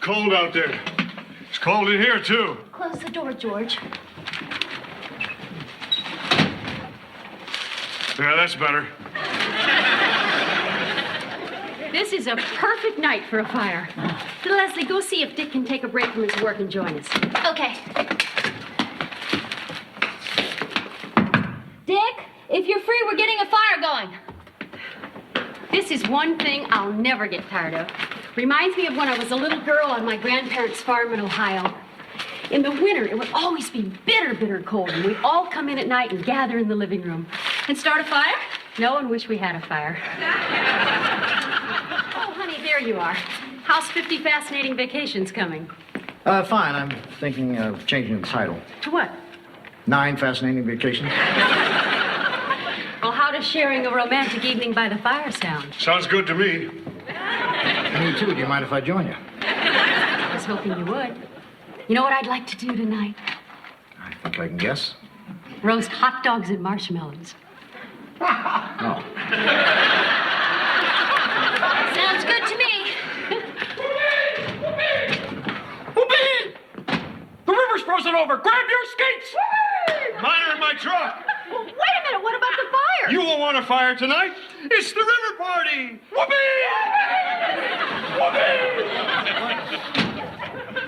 cold out there. It's cold in here, too. Close the door, George. Yeah, that's better. This is a perfect night for a fire. Leslie, go see if Dick can take a break from his work and join us. Okay. Dick, if you're free, we're getting a fire going. This is one thing I'll never get tired of. Reminds me of when I was a little girl on my grandparents' farm in Ohio. In the winter, it would always be bitter, bitter cold, and we'd all come in at night and gather in the living room. And start a fire? No one wish we had a fire. Oh, honey, there you are. How's 50 fascinating vacations coming? Fine. I'm thinking of changing the title. To what? 9 Fascinating Vacations. Well, how does sharing a romantic evening by the fire sound? Sounds good to me. Me too. Do you mind if I join you? I was hoping you would. You know what I'd like to do tonight? I think I can guess. Roast hot dogs and marshmallows. Oh. Sounds good to me. Whoopee! The river's frozen over. Grab your skates! Mine are in my truck. Well, wait a minute. What about the fire? You won't want a fire tonight. It's the river party. Whoopee!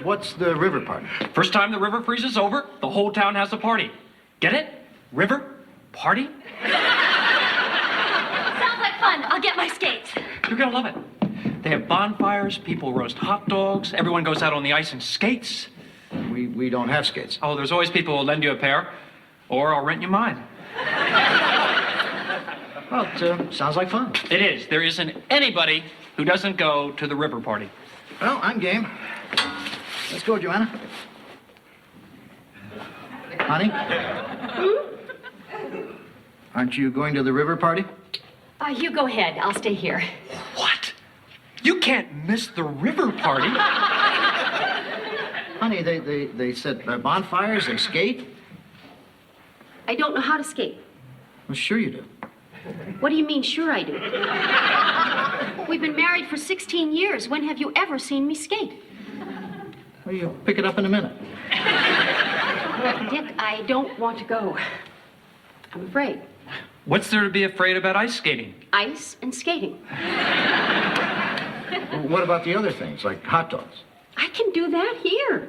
What's the river party? First time the river freezes over, the whole town has a party. Get it? River party? Sounds like fun. I'll get my skates. You're gonna love it. They have bonfires, people roast hot dogs, everyone goes out on the ice and skates. We don't have skates. Oh, there's always people who'll lend you a pair, or I'll rent you mine. Well, it sounds like fun. It is. There isn't anybody who doesn't go to the river party. Well, I'm game. Let's go, Joanna. Honey? Aren't you going to the river party? You go ahead. I'll stay here. What? You can't miss the river party. Honey, they set bonfires, they skate. I don't know how to skate. Well, sure you do. What do you mean, sure I do? We've been married for 16 years. When have you ever seen me skate? Well, you'll pick it up in a minute. Dick, I don't want to go. I'm afraid. What's there to be afraid about ice skating? Ice and skating. Well, what about the other things, like hot dogs? I can do that here.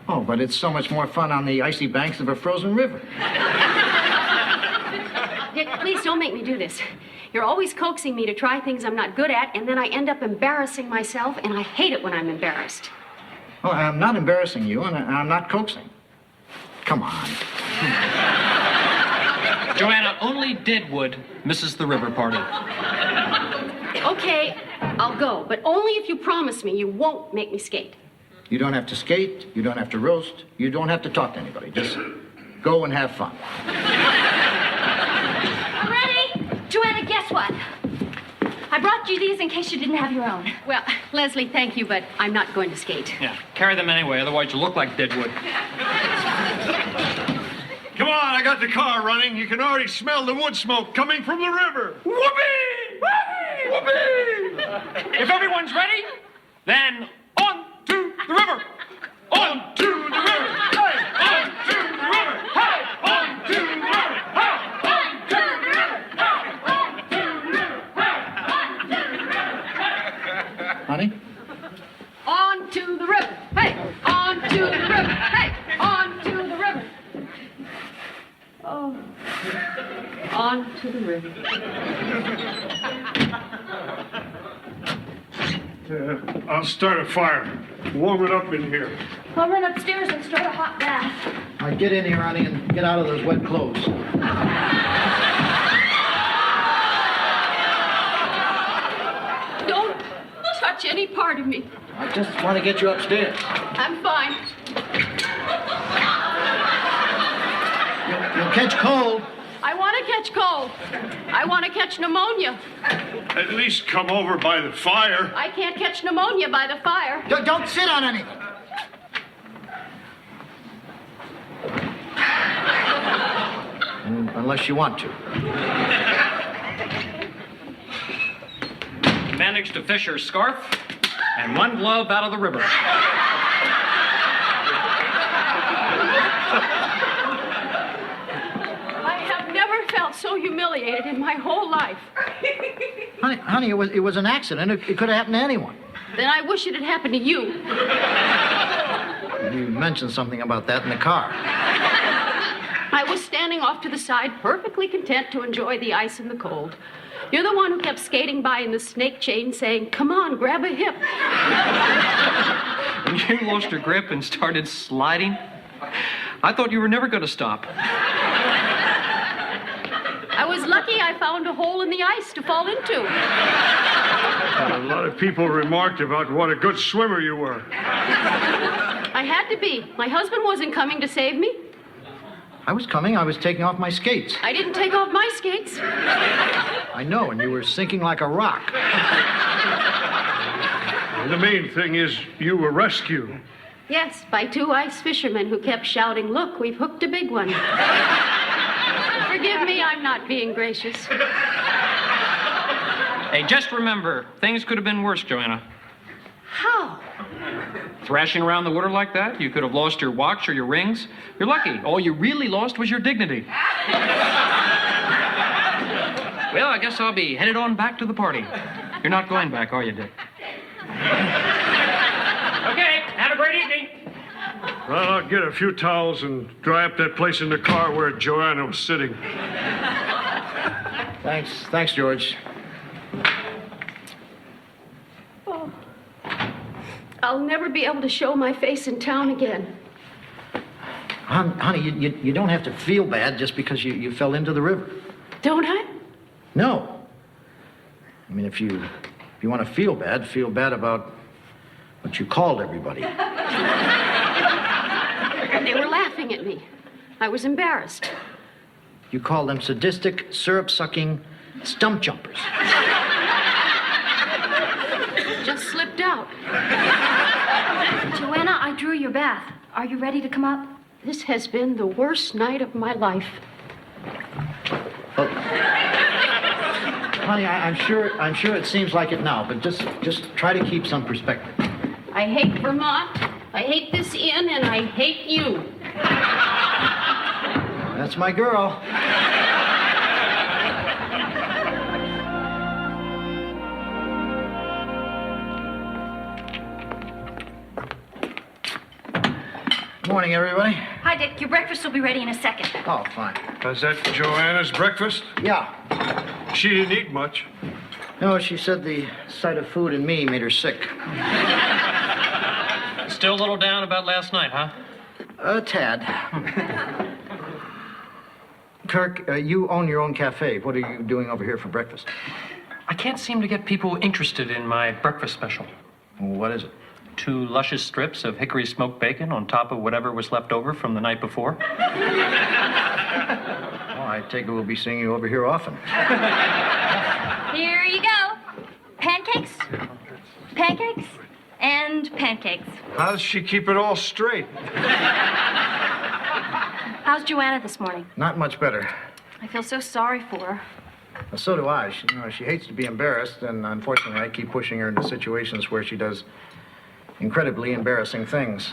Oh, but it's so much more fun on the icy banks of a frozen river. Dick, please don't make me do this. You're always coaxing me to try things I'm not good at, and then I end up embarrassing myself, and I hate it when I'm embarrassed. Well, I'm not embarrassing you, and I'm not coaxing. Come on. Joanna, only Deadwood misses the river party. Okay, I'll go, but only if you promise me you won't make me skate. You don't have to skate, you don't have to roast, you don't have to talk to anybody. Just go and have fun. I'm ready. Joanna, guess what? I brought you these in case you didn't have your own. Well, Leslie, thank you, but I'm not going to skate. Yeah, carry them anyway, otherwise you look like Deadwood. Come on, I got the car running. You can already smell the wood smoke coming from the river. Whoopee! Whoopee! If everyone's ready, then on to the river. On to the river. Hey! On to the river. Hey! On to the river. Hey! On to the river. Hey! On to the river. Hey! On to the river. Honey? On to the river. Hey, on to the river. Hey, on to the river. Oh, on to the river. I'll start a fire. Warm it up in here. I'll run upstairs and start a hot bath. All right, get in here, honey, and get out of those wet clothes. Don't touch any part of me. I just want to get you upstairs. I'm fine. You'll catch cold. I want to catch cold. I want to catch pneumonia. At least come over by the fire. I can't catch pneumonia by the fire. Don't sit on anything. Unless you want to. Managed to fish her scarf and one glove out of the river. I have never felt so humiliated in my whole life. Honey, it was an accident. It could have happened to anyone. Then I wish it had happened to you. You mentioned something about that in the car. I was standing off to the side, perfectly content to enjoy the ice and the cold. You're the one who kept skating by in the snake chain saying, "Come on, grab a hip." When you lost your grip and started sliding, I thought you were never going to stop. I was lucky I found a hole in the ice to fall into. A lot of people remarked about what a good swimmer you were. I had to be. My husband wasn't coming to save me. I was coming. I was taking off my skates. I didn't take off my skates. I know, and you were sinking like a rock. The main thing is you were rescued. Yes, by two ice fishermen who kept shouting, "Look, we've hooked a big one." Forgive me, I'm not being gracious. Hey, just remember, things could have been worse, Joanna. How? Thrashing around the water like that, you could have lost your watch or your rings. You're lucky. All you really lost was your dignity. Well, I guess I'll be headed on back to the party. You're not going back, are you, Dick? Okay, have a great evening. Well, I'll get a few towels and dry up that place in the car where Joanna was sitting. Thanks, George. Oh. I'll never be able to show my face in town again. Honey, you don't have to feel bad just because you fell into the river. Don't I? No. I mean, if you want to feel bad about what you called everybody. They were laughing at me. I was embarrassed. You called them sadistic, syrup-sucking stump jumpers. Just slipped out. Joanna, I drew your bath. Are you ready to come up? This has been the worst night of my life. Oh. Honey, I'm sure it seems like it now, but just try to keep some perspective. I hate Vermont, I hate this inn, and I hate you. That's my girl. Morning, everybody. Hi, Dick. Your breakfast will be ready in a second. Oh, fine. Is that Joanna's breakfast? Yeah. She didn't eat much. No, she said the sight of food and me made her sick. Still a little down about last night, huh? A tad. Kirk, you own your own cafe. What are you doing over here for breakfast? I can't seem to get people interested in my breakfast special. What is it? 2 luscious strips of hickory smoked bacon on top of whatever was left over from the night before. Oh, I take it we'll be seeing you over here often. Here you go. Pancakes, pancakes, and pancakes. How does she keep it all straight? How's Joanna this morning? Not much better. I feel so sorry for her. Well, so do I. She hates to be embarrassed, and unfortunately, I keep pushing her into situations where she does incredibly embarrassing things.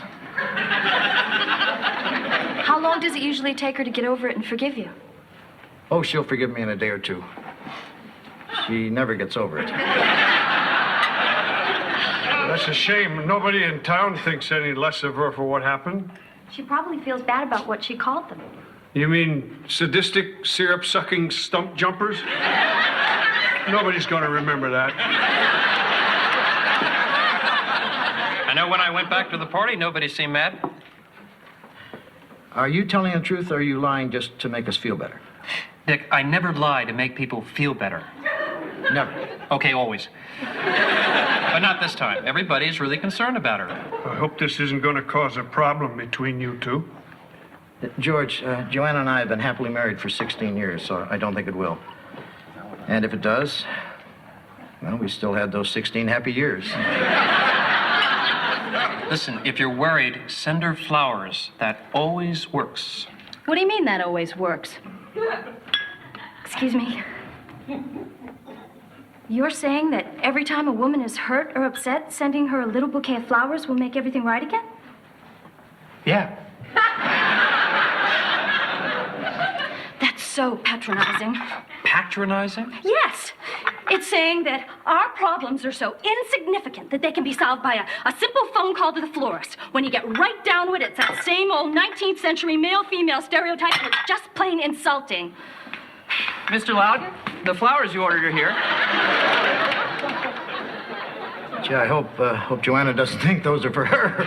How long does it usually take her to get over it and forgive you? Oh, she'll forgive me in a day or two. She never gets over it. That's a shame. Nobody in town thinks any less of her for what happened. She probably feels bad about what she called them. You mean sadistic, syrup-sucking stump jumpers? Nobody's going to remember that. I know when I went back to the party, nobody seemed mad. Are you telling the truth, or are you lying just to make us feel better? Dick, I never lie to make people feel better. Never. Okay, always. But not this time. Everybody's really concerned about her. I hope this isn't going to cause a problem between you two. George, Joanna and I have been happily married for 16 years, so I don't think it will. And if it does, well, we still had those 16 happy years. Listen, if you're worried, send her flowers. That always works. What do you mean that always works? Excuse me. You're saying that every time a woman is hurt or upset, sending her a little bouquet of flowers will make everything right again? Yeah. That's so patronizing. Patronizing? Yes. It's saying that our problems are so insignificant that they can be solved by a simple phone call to the florist. When you get right down to it, it's that same old 19th century male-female stereotype that's just plain insulting. Mr. Loudon, the flowers you ordered are here. Gee, I hope Joanna doesn't think those are for her.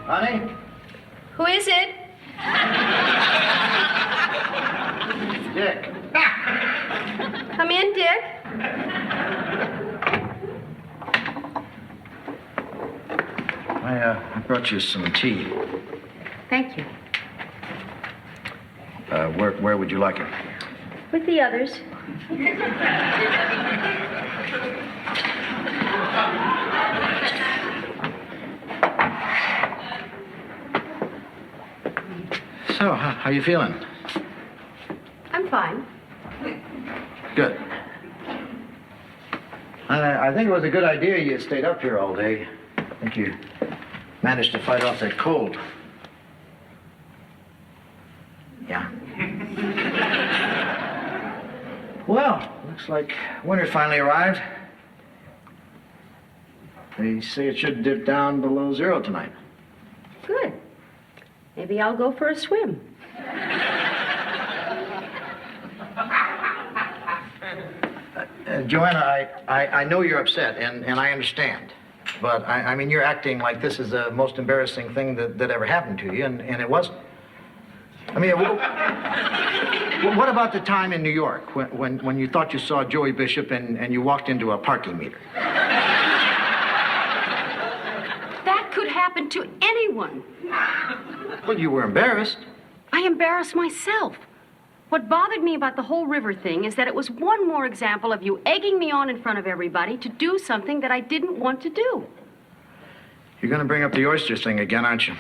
Honey? Who is it? Dick. Come in, Dick. I brought you some tea. Thank you. Where would you like it? With the others. So, how you feeling? I'm fine. Good. I think it was a good idea you stayed up here all day. I think you managed to fight off that cold. Yeah. Well, looks like winter finally arrived. They say it should dip down below zero tonight. Good. Maybe I'll go for a swim. Joanna, I know you're upset, and I understand. But, I mean, you're acting like this is the most embarrassing thing that ever happened to you, and it wasn't. I mean, what about the time in New York when you thought you saw Joey Bishop and you walked into a parking meter? That could happen to anyone. Well, you were embarrassed. I embarrassed myself. What bothered me about the whole river thing is that it was one more example of you egging me on in front of everybody to do something that I didn't want to do. You're going to bring up the oyster thing again, aren't you?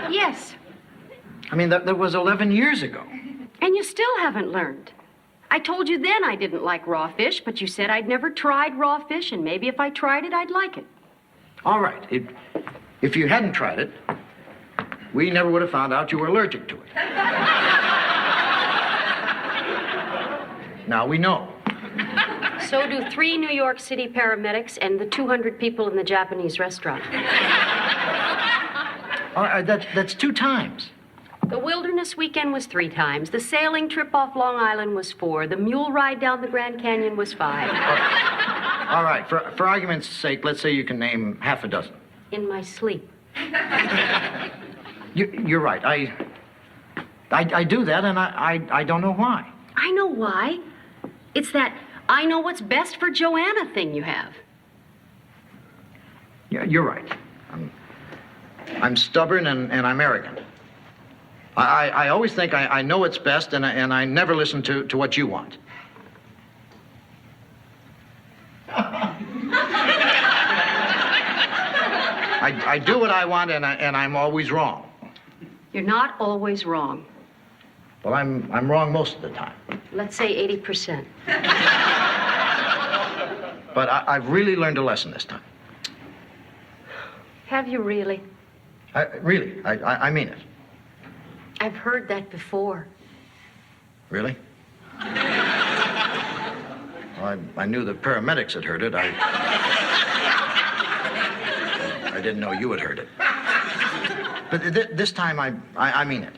Yes, I mean, that was 11 years ago. and you still haven't learned. I told you then I didn't like raw fish, but you said I'd never tried raw fish, and maybe if I tried it, I'd like it. All right. If you hadn't tried it, we never would have found out you were allergic to it. Now we know. So do 3 New York City paramedics and the 200 people in the Japanese restaurant. All right, that's 2 times. The wilderness weekend was 3 times. The sailing trip off Long Island was 4. The mule ride down the Grand Canyon was 5. All right, for argument's sake, let's say you can name half a dozen. In my sleep. You're right. I do that, and I don't know why. I know why. It's that I know what's best for Joanna thing you have. Yeah, you're right. I'm stubborn and I'm arrogant. I always think I know what's best, and I never listen to what you want. I do what I want, and I'm always wrong. You're not always wrong. Well, I'm wrong most of the time. Let's say 80%. But I've really learned a lesson this time. Have you really? Really, I mean it. I've heard that before. Really? Well, I knew the paramedics had heard it. I didn't know you had heard it. But this time, I mean it.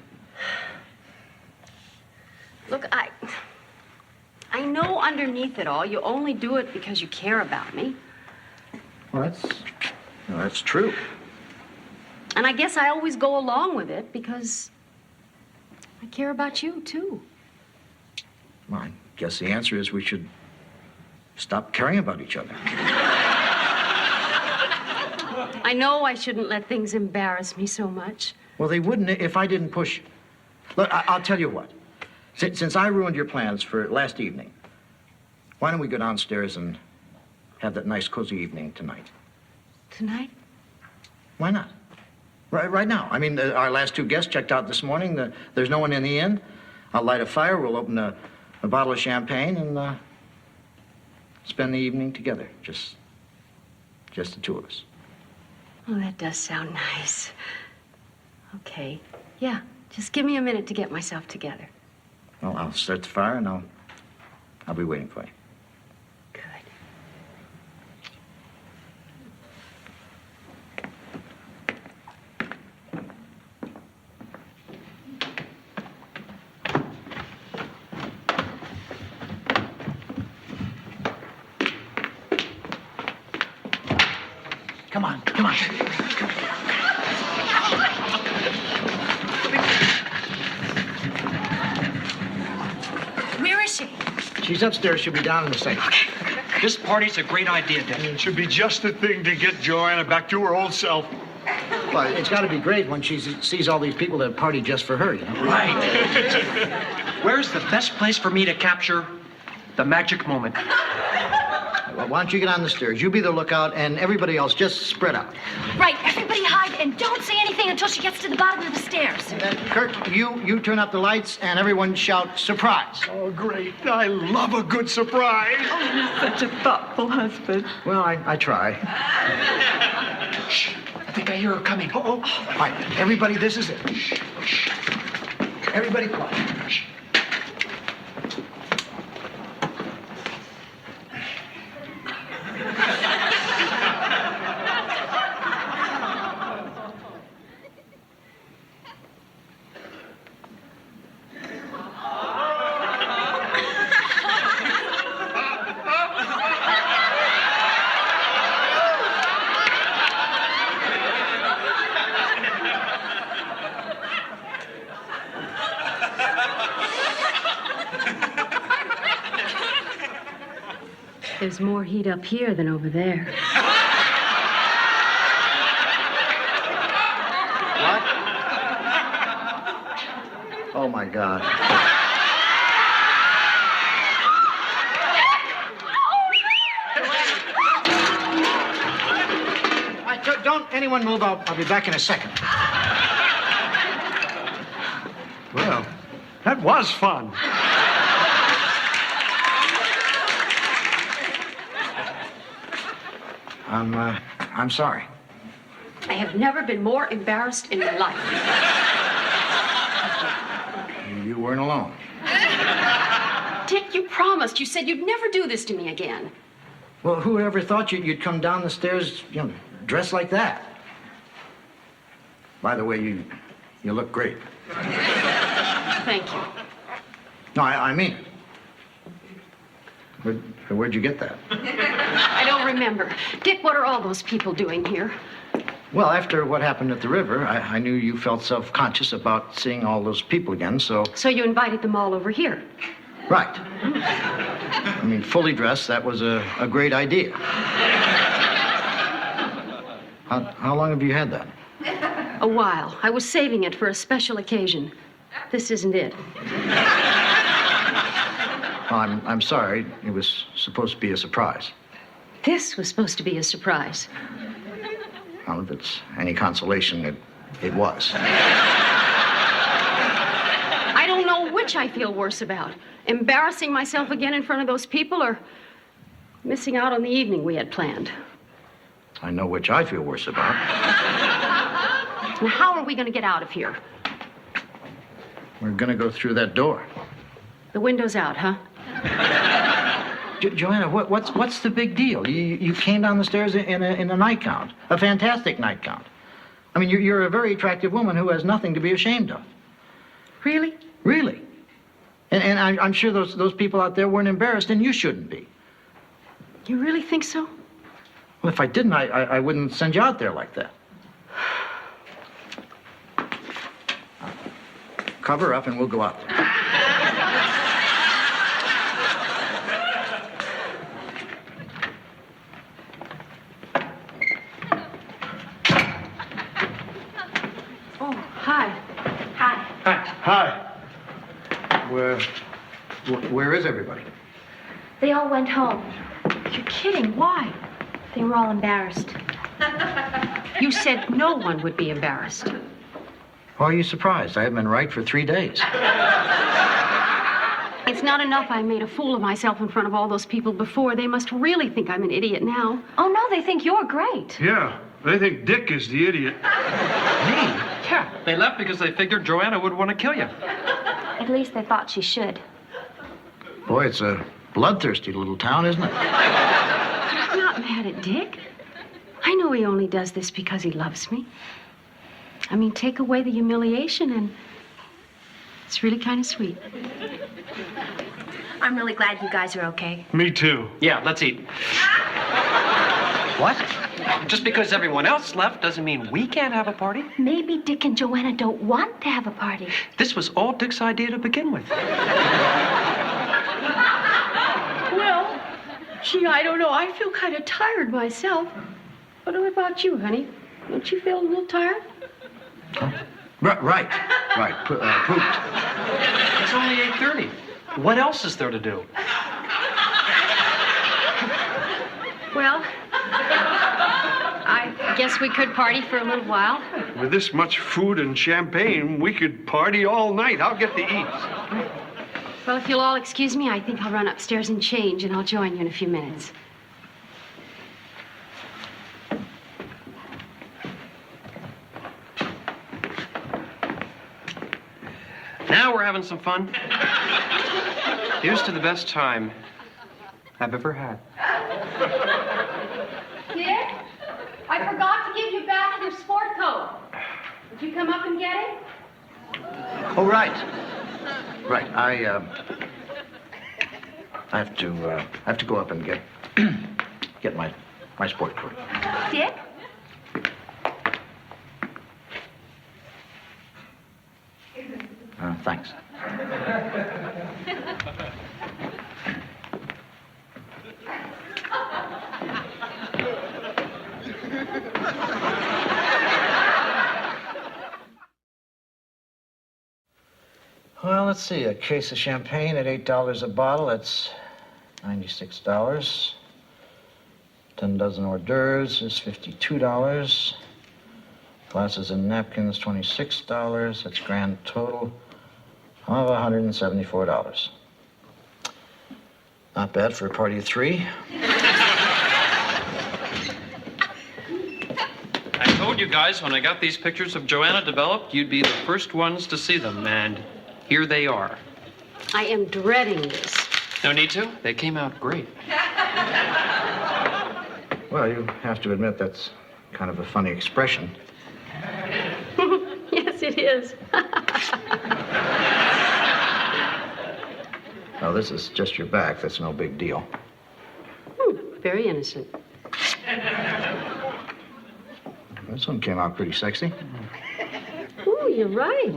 Look, I know underneath it all, you only do it because you care about me. Well, that's true. And I guess I always go along with it because I care about you, too. Well, I guess the answer is we should stop caring about each other. I know I shouldn't let things embarrass me so much. Well, they wouldn't if I didn't push you. Look, I'll tell you what. Since I ruined your plans for last evening, why don't we go downstairs and have that nice, cozy evening tonight? Tonight? Why not? Right now. I mean, our last two guests checked out this morning. There's no one in the inn. I'll light a fire. We'll open a bottle of champagne and spend the evening together. Just the two of us. Oh, that does sound nice. Okay. Yeah, just give me a minute to get myself together. Well, I'll start the fire and I'll be waiting for you. Good. Come on, come on. Where is she? She's upstairs. She'll be down in a second. This party's a great idea, Dick. It should be just the thing to get Joanna back to her old self. Well, it's got to be great when she sees all these people that party just for her, you know? Right. Where's the best place for me to capture the magic moment? Well, why don't you get on the stairs? You be the lookout, and everybody else just spread out. Right, everybody hide and don't say anything until she gets to the bottom of the stairs. And Kurt, you turn up the lights, and everyone shout, surprise. Oh, great. I love a good surprise. Such a thoughtful husband. Well, I try. Shh. I think I hear her coming. All right, everybody, this is it. Everybody quiet. Shh. There's more heat up here than over there. What? Oh, my God. All right, don't anyone move. I'll be back in a second. Well, that was fun. I'm sorry. I have never been more embarrassed in my life. You weren't alone. Dick, you promised. You said you'd never do this to me again. Well, who ever thought you'd come down the stairs, dressed like that? By the way, you look great. Thank you. No, I mean it. Where'd you get that? I don't remember. Dick, what are all those people doing here? Well, after what happened at the river, I knew you felt self-conscious about seeing all those people again, so... So you invited them all over here? Right. I mean, fully dressed, that was a great idea. How long have you had that? A while. I was saving it for a special occasion. This isn't it. Well, I'm sorry. It was supposed to be a surprise. This was supposed to be a surprise. Well, if it's any consolation, it was. I don't know which I feel worse about. Embarrassing myself again in front of those people or missing out on the evening we had planned. I know which I feel worse about. Now, how are we going to get out of here? We're gonna go through that door. The window's out, huh? Joanna, what's the big deal? You came down the stairs in a nightgown, a fantastic nightgown. I mean, you're a very attractive woman who has nothing to be ashamed of. Really? Really. And I'm sure those people out there weren't embarrassed, and you shouldn't be. You really think so? Well, if I didn't, I wouldn't send you out there like that. Cover up, and we'll go out there. Oh, hi. Hi. Hi. Where is everybody? They all went home. You're kidding. Why? They were all embarrassed. You said no one would be embarrassed. Why are you surprised? I haven't been right for 3 days. It's not enough I made a fool of myself in front of all those people before. They must really think I'm an idiot now. Oh, no, they think you're great. Yeah, they think Dick is the idiot. Yeah, they left because they figured Joanna would want to kill you. At least they thought she should. Boy, it's a bloodthirsty little town, isn't it? I'm not mad at Dick. I know he only does this because he loves me. I mean, take away the humiliation and it's really kind of sweet. I'm really glad you guys are okay. Me too. Yeah, let's eat. What? Just because everyone else left doesn't mean we can't have a party. Maybe Dick and Joanna don't want to have a party. This was all Dick's idea to begin with. Well, gee, I don't know. I feel kind of tired myself. What about you, honey? Don't you feel a little tired? Right. Pooped. It's only 8:30. What else is there to do? Well, I guess we could party for a little while. With this much food and champagne, we could party all night. I'll get to eat. Well, if you'll all excuse me, I think I'll run upstairs and change, and I'll join you in a few minutes. Now we're having some fun. Here's to the best time I've ever had. Dick, I forgot to give you back your sport coat. Would you come up and get it? Oh, right. Right. I have to go up and get my sport coat. Dick? Thanks. Well, let's see. A case of champagne at $8 a bottle. That's $96. 10 dozen hors d'oeuvres is $52. Glasses and napkins, $26. That's grand total of $174. Not bad for a party of 3. I told you guys when I got these pictures of Joanna developed, you'd be the first ones to see them, and here they are. I am dreading this. No need to. They came out great. Well, you have to admit that's kind of a funny expression. Yes, it is. Well, this is just your back. That's no big deal. Very innocent. This one came out pretty sexy. Ooh, you're right.